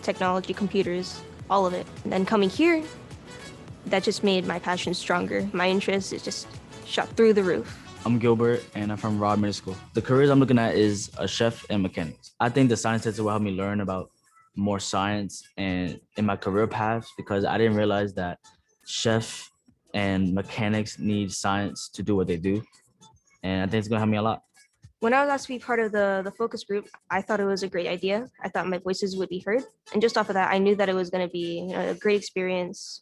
technology, computers, all of it. And then coming here, that just made my passion stronger. My interest is just shot through the roof. I'm Gilbert, and I'm from Rod Middle School. The careers I'm looking at is a chef and mechanics. I think the science center will help me learn about more science and in my career path because I didn't realize that chef and mechanics need science to do what they do. And I think it's gonna help me a lot. When I was asked to be part of the focus group, I thought it was a great idea. I thought my voices would be heard. And just off of that, I knew that it was going to be a great experience.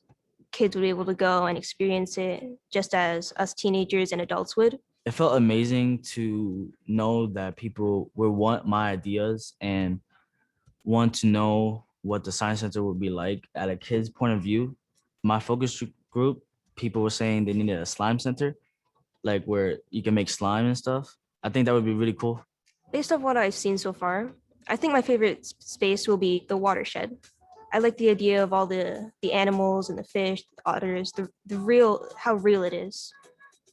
Kids would be able to go and experience it just as us teenagers and adults would. It felt amazing to know that people would want my ideas and want to know what the science center would be like at a kid's point of view. My focus group, people were saying they needed a slime center, like where you can make slime and stuff. I think that would be really cool. Based off what I've seen so far, I think my favorite space will be the watershed. I like the idea of all the animals and the fish, the otters, the real, how real it is.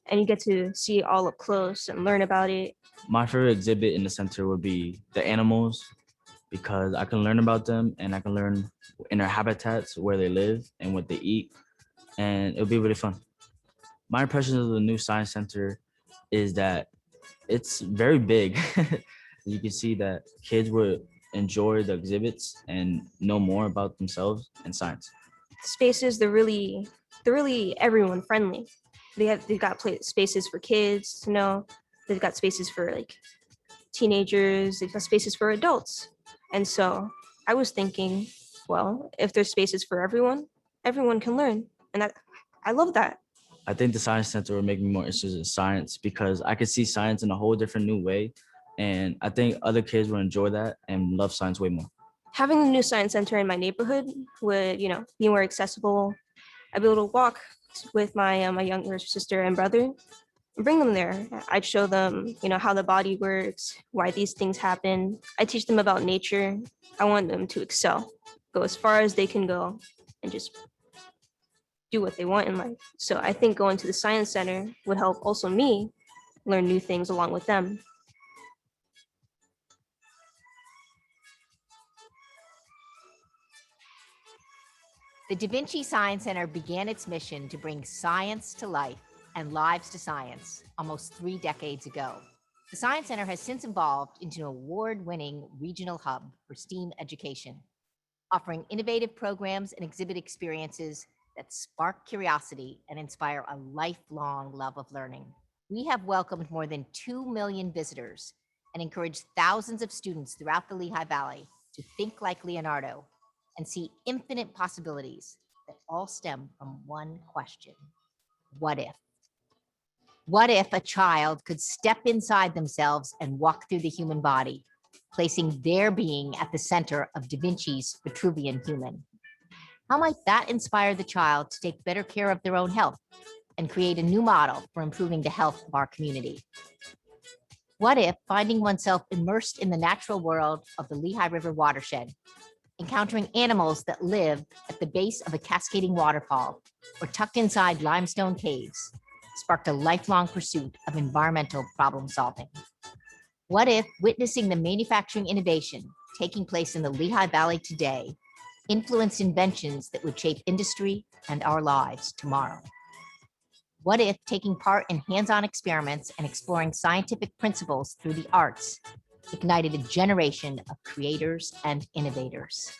And you get to see it all up close and learn about it. My favorite exhibit in the center would be the animals because I can learn about them and I can learn in their habitats, where they live and what they eat. And it'll be really fun. My impression of the new science center is that it's very big. You can see that kids would enjoy the exhibits and know more about themselves and science. Spaces, they're really everyone friendly. They've got spaces for kids to know. They've got spaces for like teenagers. They've got spaces for adults. And so I was thinking, well, if there's spaces for everyone, everyone can learn. And I love that. I think the science center will make me more interested in science because I could see science in a whole different new way. And I think other kids will enjoy that and love science way more. Having a new science center in my neighborhood would, be more accessible. I'd be able to walk with my younger sister and brother and bring them there. I'd show them, how the body works, why these things happen. I teach them about nature. I want them to excel, go as far as they can go, and just do what they want in life. So I think going to the science center would help also me learn new things along with them. The Da Vinci Science Center began its mission to bring science to life and lives to science almost 3 decades ago. The Science Center has since evolved into an award-winning regional hub for STEAM education, offering innovative programs and exhibit experiences that spark curiosity and inspire a lifelong love of learning. We have welcomed more than 2 million visitors and encouraged thousands of students throughout the Lehigh Valley to think like Leonardo and see infinite possibilities that all stem from one question: what if? What if a child could step inside themselves and walk through the human body, placing their being at the center of Da Vinci's Vitruvian Human? How might that inspire the child to take better care of their own health and create a new model for improving the health of our community? What if finding oneself immersed in the natural world of the Lehigh River watershed, encountering animals that live at the base of a cascading waterfall or tucked inside limestone caves, sparked a lifelong pursuit of environmental problem solving? What if witnessing the manufacturing innovation taking place in the Lehigh Valley today influenced inventions that would shape industry and our lives tomorrow? What if taking part in hands-on experiments and exploring scientific principles through the arts ignited a generation of creators and innovators?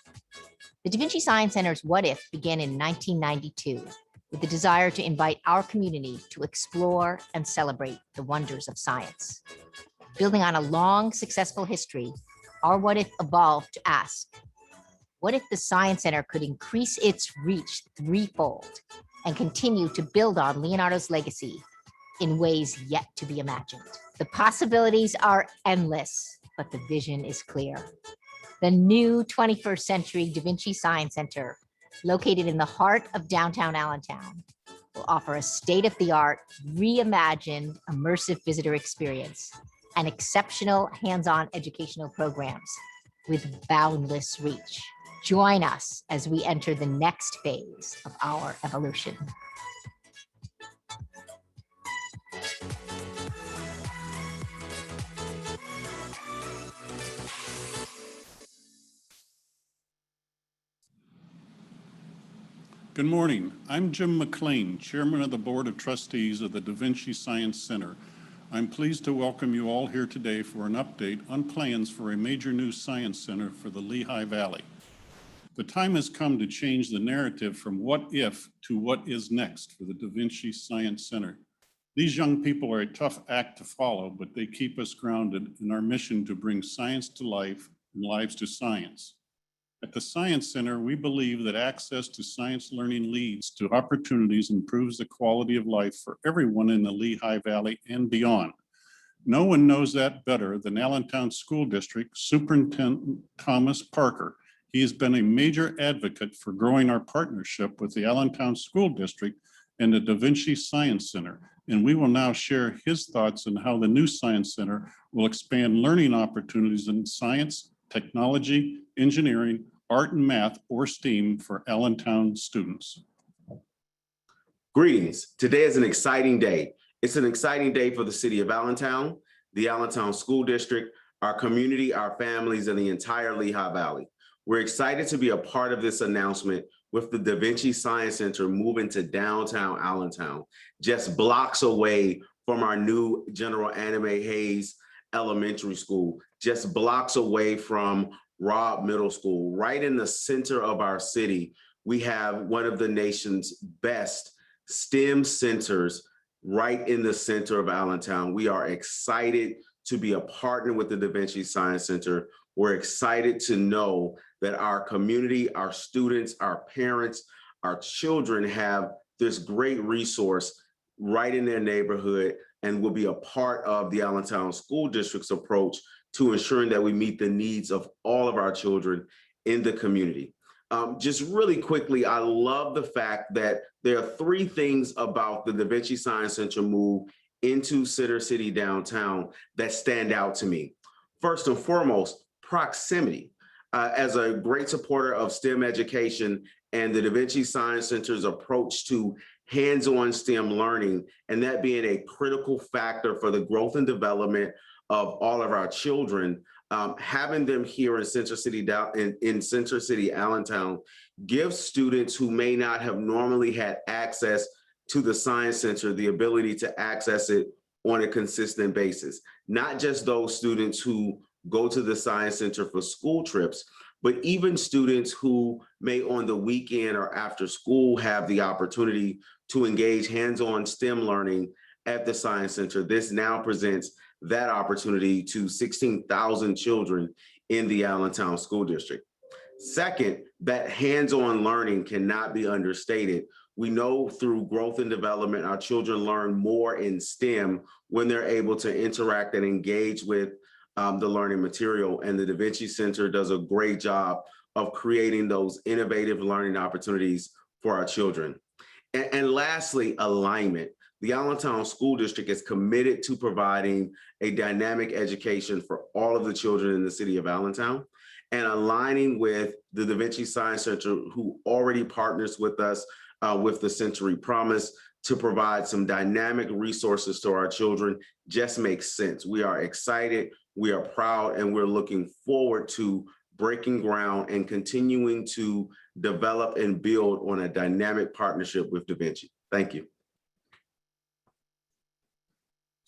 The Da Vinci Science Center's What If began in 1992 with the desire to invite our community to explore and celebrate the wonders of science. Building on a long, successful history, our What If evolved to ask, what if the Science Center could increase its reach threefold and continue to build on Leonardo's legacy in ways yet to be imagined? The possibilities are endless, but the vision is clear. The new 21st century Da Vinci Science Center, located in the heart of downtown Allentown, will offer a state-of-the-art, reimagined, immersive visitor experience and exceptional hands-on educational programs with boundless reach. Join us as we enter the next phase of our evolution. Good morning. I'm Jim McLean, Chairman of the Board of Trustees of the Da Vinci Science Center. I'm pleased to welcome you all here today for an update on plans for a major new science center for the Lehigh Valley. The time has come to change the narrative from what if to what is next for the Da Vinci Science Center. These young people are a tough act to follow, but they keep us grounded in our mission to bring science to life and lives to science. At the Science Center, we believe that access to science learning leads to opportunities and improves the quality of life for everyone in the Lehigh Valley and beyond. No one knows that better than Allentown School District Superintendent Thomas Parker. He has been a major advocate for growing our partnership with the Allentown School District and the Da Vinci Science Center, and we will now share his thoughts on how the new Science Center will expand learning opportunities in science, technology, engineering, art and math, or STEAM for Allentown students. Greetings. Today is an exciting day. It's an exciting day for the city of Allentown, the Allentown School District, our community, our families, and the entire Lehigh Valley. We're excited to be a part of this announcement with the Da Vinci Science Center moving to downtown Allentown, just blocks away from our new General Anime Hayes Elementary School, just blocks away from Robb Middle School. Right in the center of our city, we have one of the nation's best STEM centers right in the center of Allentown. We are excited to be a partner with the Da Vinci Science Center. We're excited to know that our community, our students, our parents, our children have this great resource right in their neighborhood and will be a part of the Allentown School District's approach to ensuring that we meet the needs of all of our children in the community. Just really quickly, I love the fact that there are three things about the Da Vinci Science Center move into Center City downtown that stand out to me. First and foremost, proximity. As a great supporter of STEM education and the Da Vinci Science Center's approach to hands-on STEM learning, and that being a critical factor for the growth and development of all of our children, having them here in Center City, Allentown, gives students who may not have normally had access to the Science Center the ability to access it on a consistent basis. Not just those students who go to the Science Center for school trips, but even students who may on the weekend or after school have the opportunity to engage hands-on STEM learning at the Science Center. This now presents that opportunity to 16,000 children in the Allentown School District. Second, that hands-on learning cannot be understated. We know through growth and development, our children learn more in STEM when they're able to interact and engage with the learning material. And the Da Vinci Center does a great job of creating those innovative learning opportunities for our children. And lastly, alignment. The Allentown School District is committed to providing a dynamic education for all of the children in the city of Allentown, and aligning with the Da Vinci Science Center, who already partners with us with the Century Promise to provide some dynamic resources to our children just makes sense. We are excited, we are proud, and we're looking forward to breaking ground and continuing to develop and build on a dynamic partnership with Da Vinci. Thank you.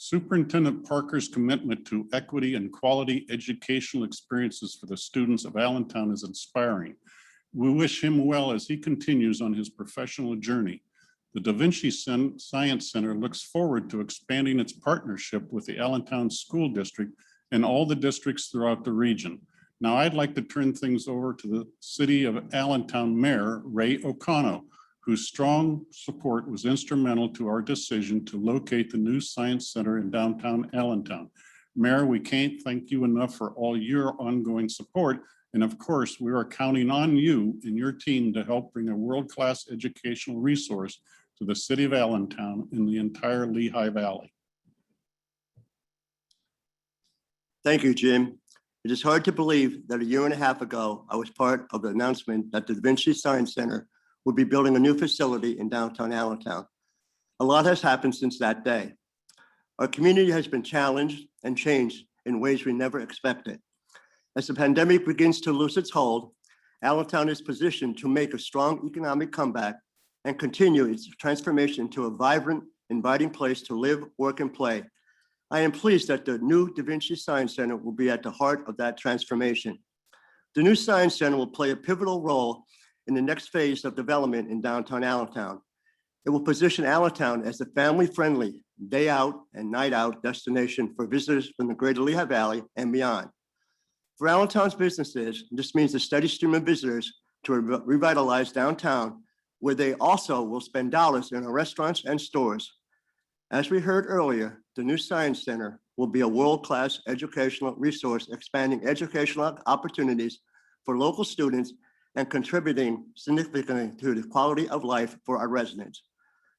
Superintendent Parker's commitment to equity and quality educational experiences for the students of Allentown is inspiring. We wish him well as he continues on his professional journey. The Da Vinci Science Center looks forward to expanding its partnership with the Allentown School District and all the districts throughout the region. Now I'd like to turn things over to the City of Allentown Mayor, Ray O'Connell, whose strong support was instrumental to our decision to locate the new Science Center in downtown Allentown. Mayor, we can't thank you enough for all your ongoing support. And of course, we are counting on you and your team to help bring a world-class educational resource to the city of Allentown and the entire Lehigh Valley. Thank you, Jim. It is hard to believe that a year and a half ago, I was part of the announcement that the Da Vinci Science Center would be building a new facility in downtown Allentown. A lot has happened since that day. Our community has been challenged and changed in ways we never expected. As the pandemic begins to lose its hold, Allentown is positioned to make a strong economic comeback and continue its transformation into a vibrant, inviting place to live, work, and play. I am pleased that the new Da Vinci Science Center will be at the heart of that transformation. The new Science Center will play a pivotal role in the next phase of development in downtown Allentown. It will position Allentown as a family-friendly, day out and night out destination for visitors from the greater Lehigh Valley and beyond. For Allentown's businesses, this means a steady stream of visitors to revitalize downtown, where they also will spend dollars in our restaurants and stores. As we heard earlier, the new Science Center will be a world-class educational resource, expanding educational opportunities for local students and contributing significantly to the quality of life for our residents.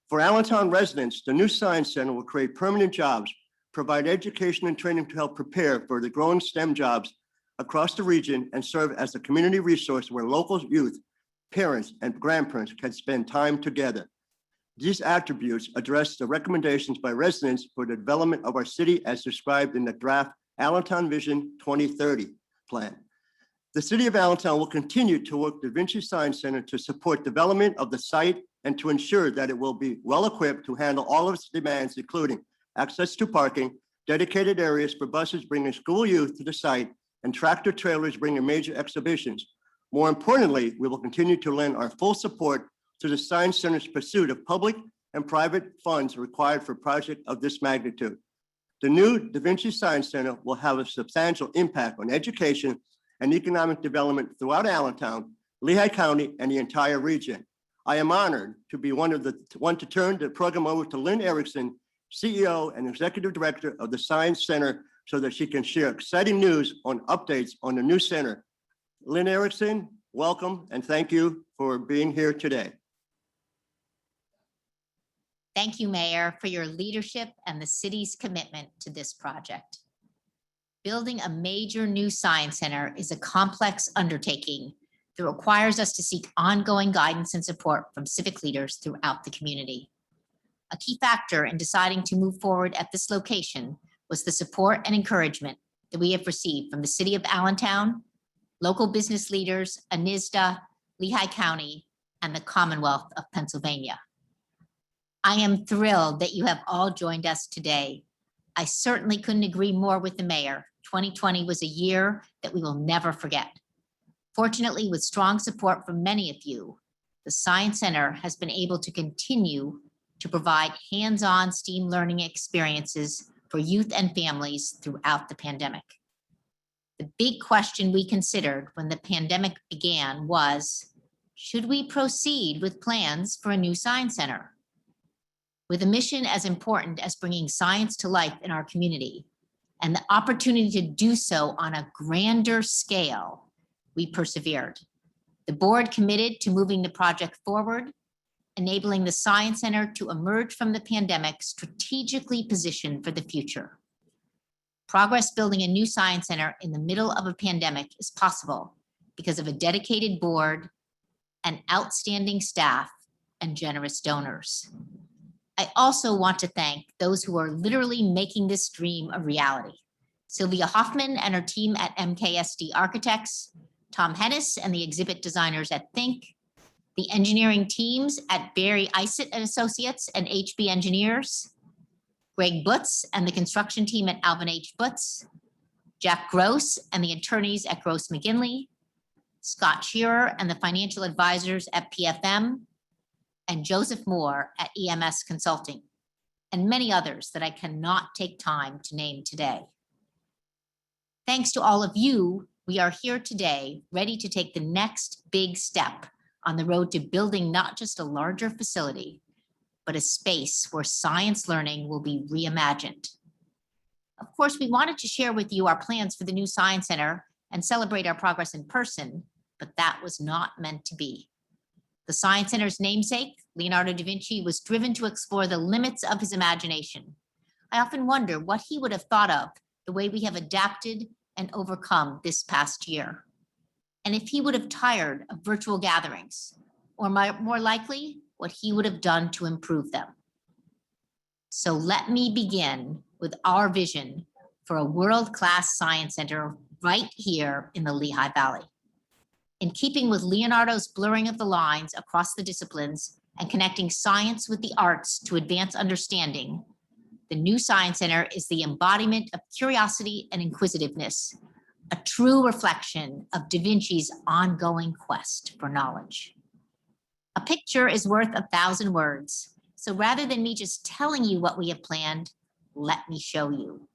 For Allentown residents, the new Science Center will create permanent jobs, provide education and training to help prepare for the growing STEM jobs across the region, and serve as a community resource where local youth, parents, and grandparents can spend time together. These attributes address the recommendations by residents for the development of our city as described in the draft Allentown Vision 2030 plan. The City of Allentown will continue to work the Vinci Science Center to support development of the site and to ensure that it will be well-equipped to handle all of its demands, including access to parking, dedicated areas for buses bringing school youth to the site, and tractor trailers bringing major exhibitions. More importantly, we will continue to lend our full support to the Science Center's pursuit of public and private funds required for a project of this magnitude. The new Da Vinci Science Center will have a substantial impact on education and economic development throughout Allentown, Lehigh County, and the entire region. I am honored to be one to turn the program over to Lynn Erickson, CEO and Executive Director of the Science Center, so that she can share exciting news on updates on the new center. Lynn Erickson, welcome, and thank you for being here today. Thank you, Mayor, for your leadership and the city's commitment to this project. Building a major new science center is a complex undertaking that requires us to seek ongoing guidance and support from civic leaders throughout the community. A key factor in deciding to move forward at this location was the support and encouragement that we have received from the City of Allentown, local business leaders, ANISDA, Lehigh County, and the Commonwealth of Pennsylvania. I am thrilled that you have all joined us today. I certainly couldn't agree more with the mayor. 2020 was a year that we will never forget. Fortunately, with strong support from many of you, the Science Center has been able to continue to provide hands-on STEAM learning experiences for youth and families throughout the pandemic. The big question we considered when the pandemic began was, should we proceed with plans for a new Science Center? With a mission as important as bringing science to life in our community and the opportunity to do so on a grander scale, we persevered. The board committed to moving the project forward, enabling the Science Center to emerge from the pandemic strategically positioned for the future. Progress building a new Science Center in the middle of a pandemic is possible because of a dedicated board, an outstanding staff, and generous donors. I also want to thank those who are literally making this dream a reality. Sylvia Hoffman and her team at MKSD Architects, Tom Hennis and the exhibit designers at Think, the engineering teams at Barry Isett and Associates and HB Engineers, Greg Butz and the construction team at Alvin H. Butz, Jack Gross and the attorneys at Gross McGinley, Scott Shearer and the financial advisors at PFM, and Joseph Moore at EMS Consulting, and many others that I cannot take time to name today. Thanks to all of you, we are here today ready to take the next big step on the road to building not just a larger facility, but a space where science learning will be reimagined. Of course, we wanted to share with you our plans for the new Science Center and celebrate our progress in person, but that was not meant to be. The Science Center's namesake, Leonardo da Vinci, was driven to explore the limits of his imagination. I often wonder what he would have thought of the way we have adapted and overcome this past year. And if he would have tired of virtual gatherings, or more likely, what he would have done to improve them. So let me begin with our vision for a world-class science center right here in the Lehigh Valley. In keeping with Leonardo's blurring of the lines across the disciplines and connecting science with the arts to advance understanding, the new Science Center is the embodiment of curiosity and inquisitiveness, a true reflection of Da Vinci's ongoing quest for knowledge. A picture is worth 1,000 words, so rather than me just telling you what we have planned, let me show you.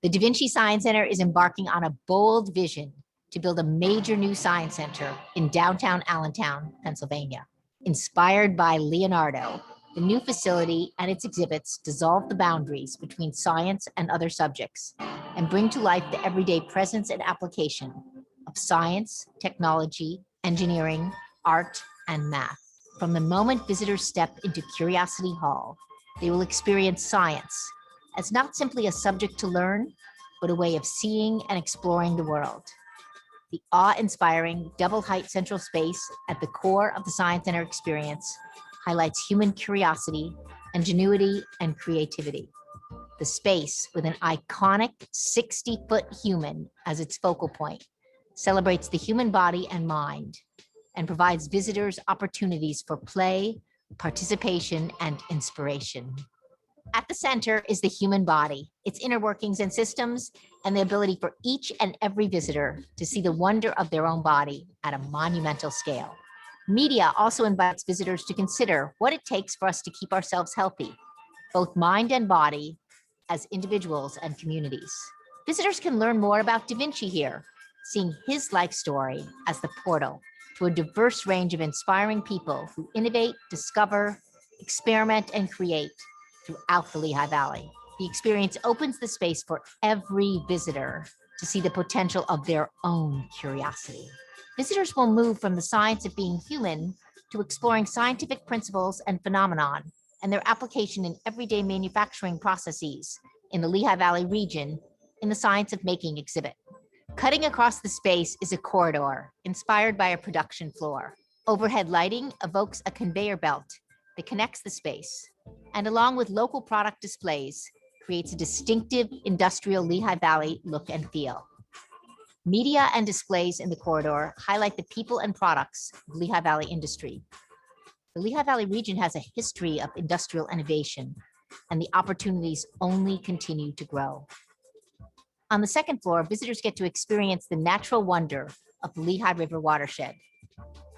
The Da Vinci Science Center is embarking on a bold vision to build a major new science center in downtown Allentown, Pennsylvania. Inspired by Leonardo, the new facility and its exhibits dissolve the boundaries between science and other subjects and bring to life the everyday presence and application of science, technology, engineering, art, and math. From the moment visitors step into Curiosity Hall, they will experience science as not simply a subject to learn, but a way of seeing and exploring the world. The awe-inspiring double-height central space at the core of the Science Center experience highlights human curiosity, ingenuity, and creativity. The space, with an iconic 60-foot human as its focal point, celebrates the human body and mind and provides visitors opportunities for play, participation, and inspiration. At the center is the human body, its inner workings and systems, and the ability for each and every visitor to see the wonder of their own body at a monumental scale. Media also invites visitors to consider what it takes for us to keep ourselves healthy, both mind and body, as individuals and communities. Visitors can learn more about Da Vinci here, seeing his life story as the portal to a diverse range of inspiring people who innovate, discover, experiment, and create throughout the Lehigh Valley. The experience opens the space for every visitor to see the potential of their own curiosity. Visitors will move from the science of being human to exploring scientific principles and phenomenon and their application in everyday manufacturing processes in the Lehigh Valley region in the Science of Making exhibit. Cutting across the space is a corridor inspired by a production floor. Overhead lighting evokes a conveyor belt that connects the space, and along with local product displays, creates a distinctive industrial Lehigh Valley look and feel. Media and displays in the corridor highlight the people and products of Lehigh Valley industry. The Lehigh Valley region has a history of industrial innovation, and the opportunities only continue to grow. On the second floor, visitors get to experience the natural wonder of the Lehigh River watershed.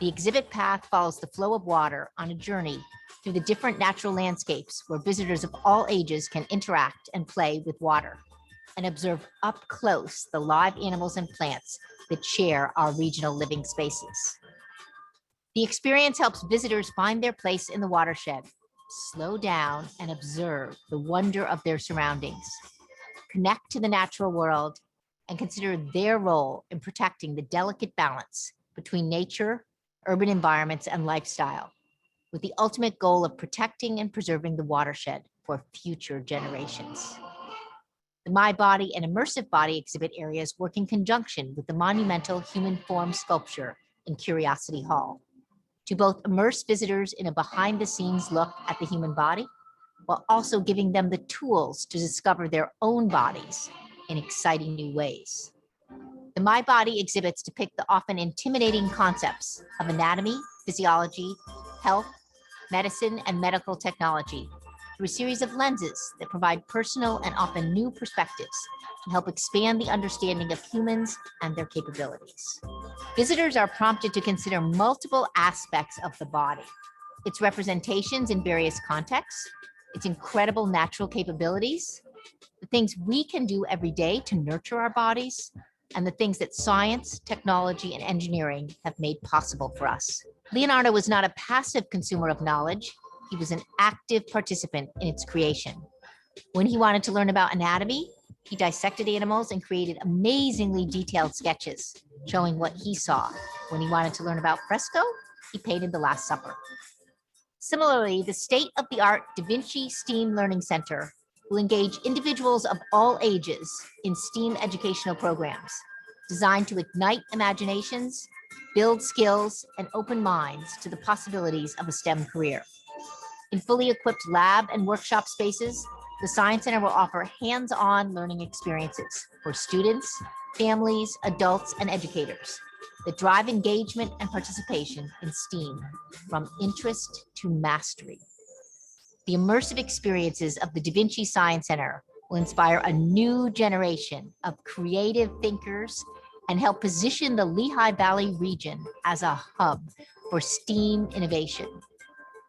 The exhibit path follows the flow of water on a journey through the different natural landscapes where visitors of all ages can interact and play with water and observe up close the live animals and plants that share our regional living spaces. The experience helps visitors find their place in the watershed, slow down and observe the wonder of their surroundings, connect to the natural world, and consider their role in protecting the delicate balance between nature, urban environments, and lifestyle, with the ultimate goal of protecting and preserving the watershed for future generations. The My Body and Immersive Body exhibit areas work in conjunction with the monumental human form sculpture in Curiosity Hall to both immerse visitors in a behind-the-scenes look at the human body, while also giving them the tools to discover their own bodies in exciting new ways. The My Body exhibits depict the often intimidating concepts of anatomy, physiology, health, medicine, and medical technology through a series of lenses that provide personal and often new perspectives to help expand the understanding of humans and their capabilities. Visitors are prompted to consider multiple aspects of the body, its representations in various contexts, its incredible natural capabilities, the things we can do every day to nurture our bodies, and the things that science, technology, and engineering have made possible for us. Leonardo was not a passive consumer of knowledge. He was an active participant in its creation. When he wanted to learn about anatomy, he dissected animals and created amazingly detailed sketches showing what he saw. When he wanted to learn about fresco, he painted the Last Supper. Similarly, the state-of-the-art Da Vinci STEAM Learning Center will engage individuals of all ages in STEAM educational programs designed to ignite imaginations, build skills, and open minds to the possibilities of a STEM career. In fully equipped lab and workshop spaces, the Science Center will offer hands-on learning experiences for students, families, adults, and educators that drive engagement and participation in STEAM, from interest to mastery. The immersive experiences of the Da Vinci Science Center will inspire a new generation of creative thinkers and help position the Lehigh Valley region as a hub for STEAM innovation.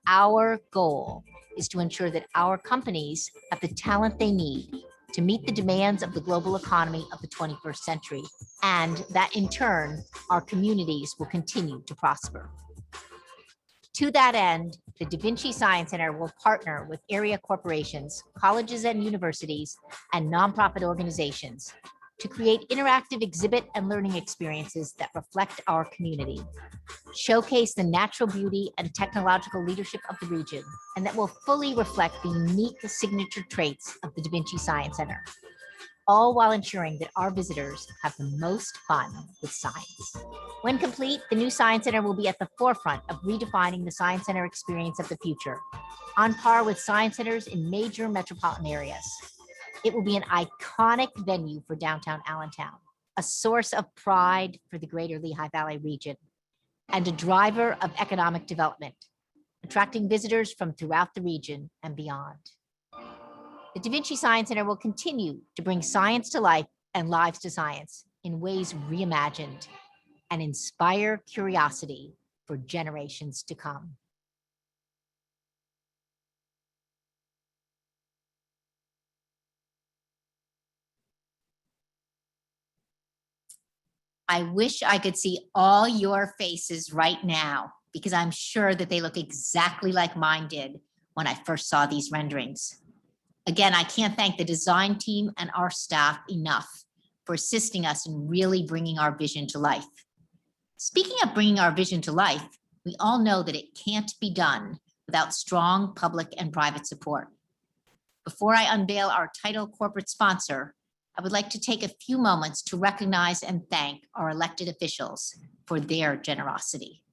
Our goal is to ensure that our companies have the talent they need to meet the demands of the global economy of the 21st century, and that in turn, our communities will continue to prosper. To that end, the Da Vinci Science Center will partner with area corporations, colleges and universities, and nonprofit organizations to create interactive exhibit and learning experiences that reflect our community, showcase the natural beauty and technological leadership of the region, and that will fully reflect the unique signature traits of the Da Vinci Science Center, all while ensuring that our visitors have the most fun with science. When complete, the new Science Center will be at the forefront of redefining the Science Center experience of the future, on par with science centers in major metropolitan areas. It will be an iconic venue for downtown Allentown, a source of pride for the greater Lehigh Valley region, and a driver of economic development, attracting visitors from throughout the region and beyond. The Da Vinci Science Center will continue to bring science to life and lives to science in ways reimagined and inspire curiosity for generations to come. I wish I could see all your faces right now, because I'm sure that they look exactly like mine did when I first saw these renderings. Again, I can't thank the design team and our staff enough for assisting us in really bringing our vision to life. Speaking of bringing our vision to life, we all know that it can't be done without strong public and private support. Before I unveil our title corporate sponsor, I would like to take a few moments to recognize and thank our elected officials for their generosity.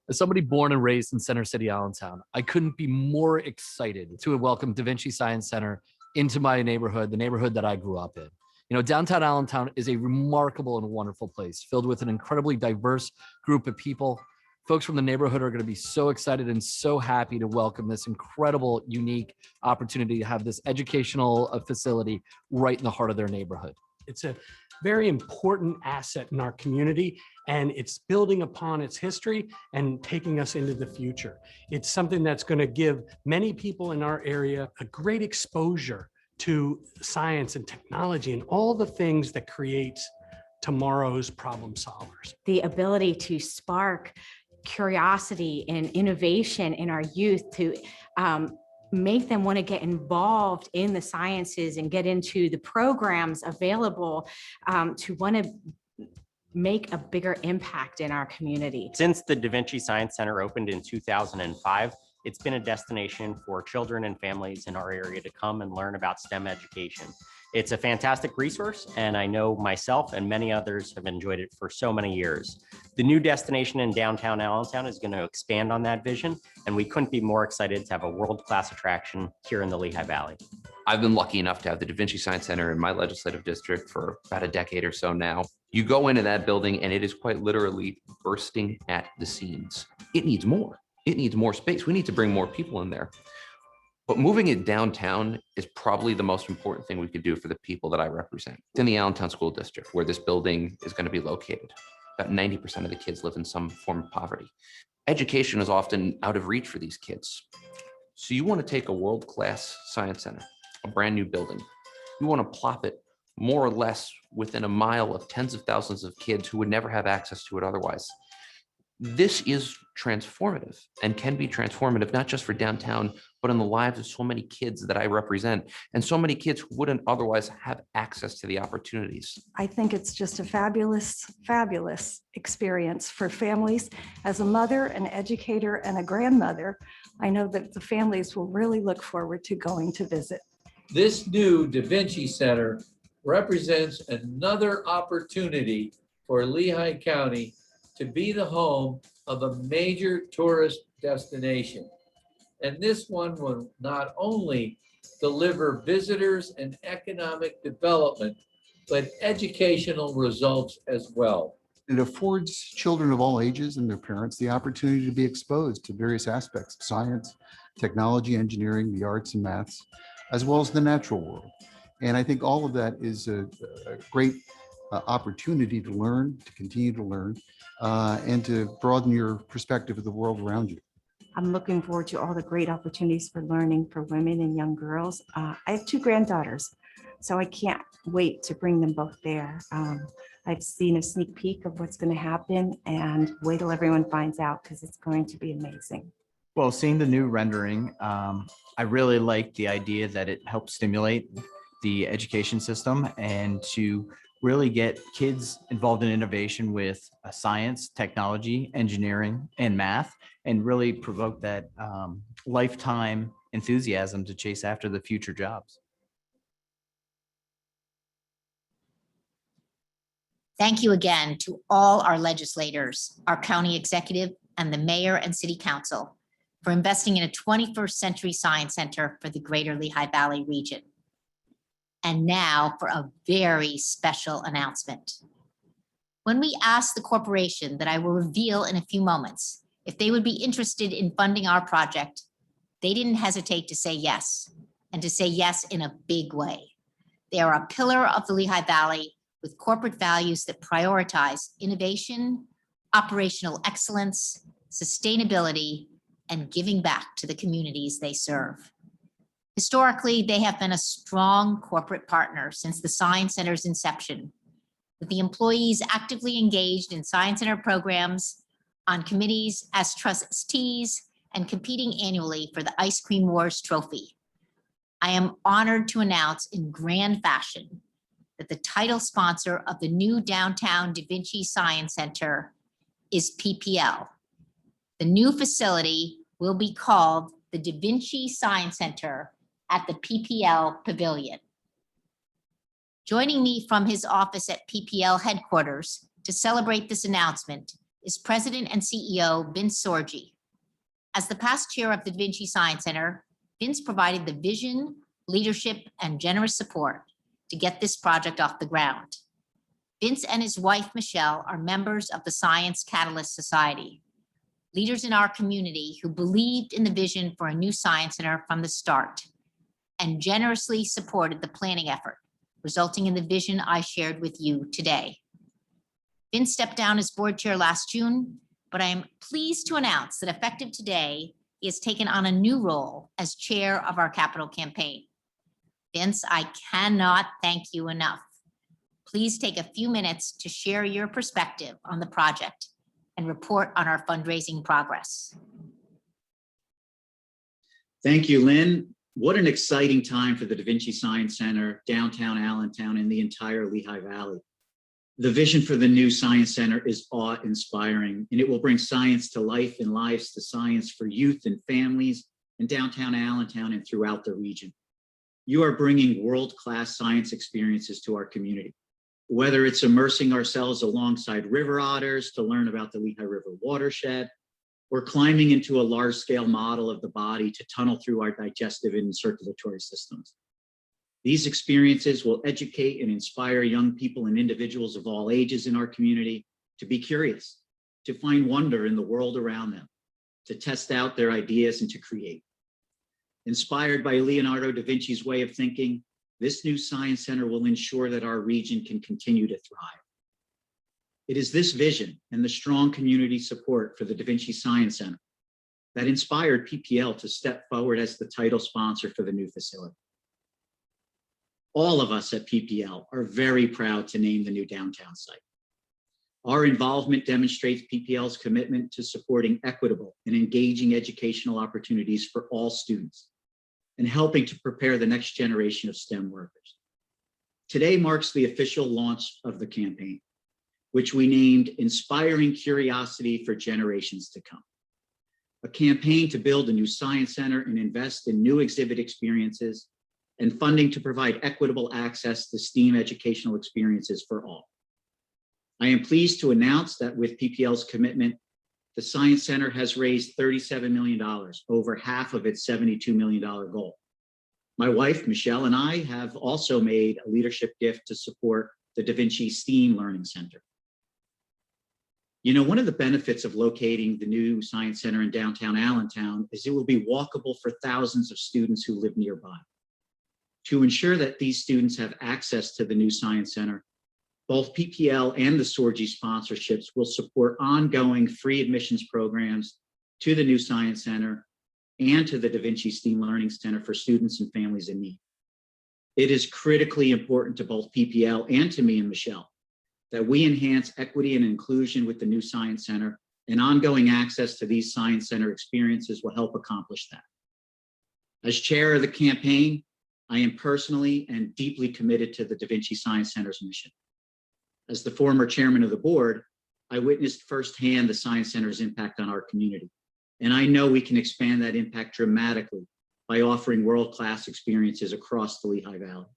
As somebody born and raised in Center City, Allentown, I couldn't be more excited to welcome Da Vinci Science Center into my neighborhood, the neighborhood that I grew up in. You know, downtown Allentown is a remarkable and wonderful place filled with an incredibly diverse group of people. Folks from the neighborhood are going to be so excited and so happy to welcome this incredible, unique opportunity to have this educational facility right in the heart of their neighborhood. It's a very important asset in our community, and it's building upon its history and taking us into the future. It's something that's going to give many people in our area a great exposure to science and technology and all the things that creates tomorrow's problem solvers. The ability to spark curiosity and innovation in our youth, to make them want to get involved in the sciences and get into the programs available, to want to make a bigger impact in our community. Since the Da Vinci Science Center opened in 2005, it's been a destination for children and families in our area to come and learn about STEM education. It's a fantastic resource, and I know myself and many others have enjoyed it for so many years. The new destination in downtown Allentown is going to expand on that vision, and we couldn't be more excited to have a world-class attraction here in the Lehigh Valley. I've been lucky enough to have the Da Vinci Science Center in my legislative district for about a decade or so now. You go into that building and it is quite literally bursting at the seams. It needs more. It needs more space. We need to bring more people in there. But moving it downtown is probably the most important thing we could do for the people that I represent. It's in the Allentown School District, where this building is going to be located. About 90% of the kids live in some form of poverty. Education is often out of reach for these kids. So you want to take a world-class science center, a brand new building. You want to plop it more or less within a mile of tens of thousands of kids who would never have access to it otherwise. This is transformative and can be transformative, not just for downtown, but in the lives of so many kids that I represent and so many kids who wouldn't otherwise have access to the opportunities. I think it's just a fabulous, fabulous experience for families. As a mother, an educator, and a grandmother, I know that the families will really look forward to going to visit. This new Da Vinci Center represents another opportunity for Lehigh County to be the home of a major tourist destination. And this one will not only deliver visitors and economic development, but educational results as well. It affords children of all ages and their parents the opportunity to be exposed to various aspects of science, technology, engineering, the arts and maths, as well as the natural world. And I think all of that is a great opportunity to learn, to continue to learn, and to broaden your perspective of the world around you. I'm looking forward to all the great opportunities for learning for women and young girls. I have 2 granddaughters, so I can't wait to bring them both there. I've seen a sneak peek of what's going to happen, and wait till everyone finds out because it's going to be amazing. Well, seeing the new rendering, I really like the idea that it helps stimulate the education system and to really get kids involved in innovation with science, technology, engineering, and math, and really provoke that lifetime enthusiasm to chase after the future jobs. Thank you again to all our legislators, our county executive, and the mayor and city council for investing in a 21st century science center for the greater Lehigh Valley region. And now for a very special announcement. When we asked the corporation that I will reveal in a few moments if they would be interested in funding our project, they didn't hesitate to say yes, and to say yes in a big way. They are a pillar of the Lehigh Valley with corporate values that prioritize innovation, operational excellence, sustainability, and giving back to the communities they serve. Historically, they have been a strong corporate partner since the Science Center's inception, with the employees actively engaged in Science Center programs, on committees as trustees, and competing annually for the Ice Cream Wars trophy. I am honored to announce in grand fashion that the title sponsor of the new downtown Da Vinci Science Center is PPL. The new facility will be called the Da Vinci Science Center at the PPL Pavilion. Joining me from his office at PPL headquarters to celebrate this announcement is President and CEO Vince Sorgi. As the past chair of the Da Vinci Science Center, Vince provided the vision, leadership, and generous support to get this project off the ground. Vince and his wife, Michelle, are members of the Science Catalyst Society, leaders in our community who believed in the vision for a new science center from the start and generously supported the planning effort, resulting in the vision I shared with you today. Vince stepped down as board chair last June, but I am pleased to announce that effective today, he has taken on a new role as chair of our capital campaign. Vince, I cannot thank you enough. Please take a few minutes to share your perspective on the project and report on our fundraising progress. Thank you, Lynn. What an exciting time for the Da Vinci Science Center, downtown Allentown, and the entire Lehigh Valley. The vision for the new Science Center is awe-inspiring, and it will bring science to life and lives to science for youth and families in downtown Allentown and throughout the region. You are bringing world-class science experiences to our community, whether it's immersing ourselves alongside river otters to learn about the Lehigh River watershed, or climbing into a large-scale model of the body to tunnel through our digestive and circulatory systems. These experiences will educate and inspire young people and individuals of all ages in our community to be curious, to find wonder in the world around them, to test out their ideas and to create. Inspired by Leonardo da Vinci's way of thinking, this new Science Center will ensure that our region can continue to thrive. It is this vision and the strong community support for the Da Vinci Science Center that inspired PPL to step forward as the title sponsor for the new facility. All of us at PPL are very proud to name the new downtown site. Our involvement demonstrates PPL's commitment to supporting equitable and engaging educational opportunities for all students and helping to prepare the next generation of STEM workers. Today marks the official launch of the campaign, which we named Inspiring Curiosity for Generations to Come, a campaign to build a new science center and invest in new exhibit experiences and funding to provide equitable access to STEAM educational experiences for all. I am pleased to announce that with PPL's commitment, the Science Center has raised $37 million, over half of its $72 million goal. My wife, Michelle, and I have also made a leadership gift to support the Da Vinci STEAM Learning Center. You know, one of the benefits of locating the new Science Center in downtown Allentown is it will be walkable for thousands of students who live nearby. To ensure that these students have access to the new Science Center, both PPL and the SORGI sponsorships will support ongoing free admissions programs to the new Science Center and to the Da Vinci STEAM Learning Center for students and families in need. It is critically important to both PPL and to me and Michelle that we enhance equity and inclusion with the new Science Center, and ongoing access to these Science Center experiences will help accomplish that. As chair of the campaign, I am personally and deeply committed to the Da Vinci Science Center's mission. As the former chairman of the board, I witnessed firsthand the Science Center's impact on our community, and I know we can expand that impact dramatically by offering world-class experiences across the Lehigh Valley.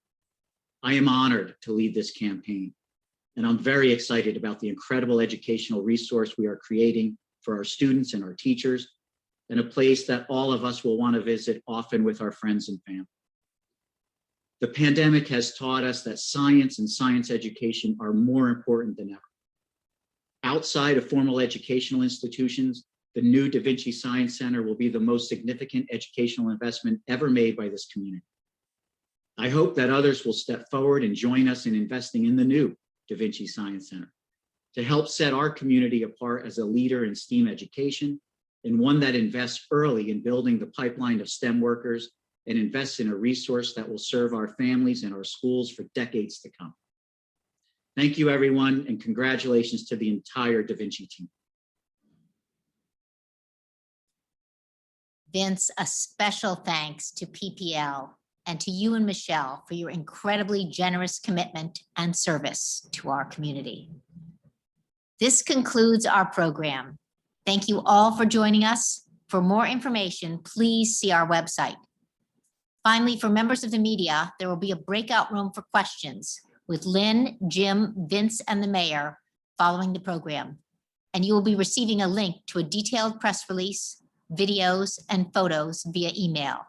I am honored to lead this campaign, and I'm very excited about the incredible educational resource we are creating for our students and our teachers, and a place that all of us will want to visit often with our friends and family. The pandemic has taught us that science and science education are more important than ever. Outside of formal educational institutions, the new Da Vinci Science Center will be the most significant educational investment ever made by this community. I hope that others will step forward and join us in investing in the new Da Vinci Science Center to help set our community apart as a leader in STEAM education, and one that invests early in building the pipeline of STEM workers and invests in a resource that will serve our families and our schools for decades to come. Thank you, everyone, and congratulations to the entire Da Vinci team. Vince, a special thanks to PPL and to you and Michelle for your incredibly generous commitment and service to our community. This concludes our program. Thank you all for joining us. For more information, please see our website. Finally, for members of the media, there will be a breakout room for questions with Lynn, Jim, Vince, and the mayor following the program. And you will be receiving a link to a detailed press release, videos, and photos via email.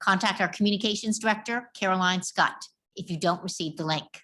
Contact our communications director, Caroline Scott, if you don't receive the link.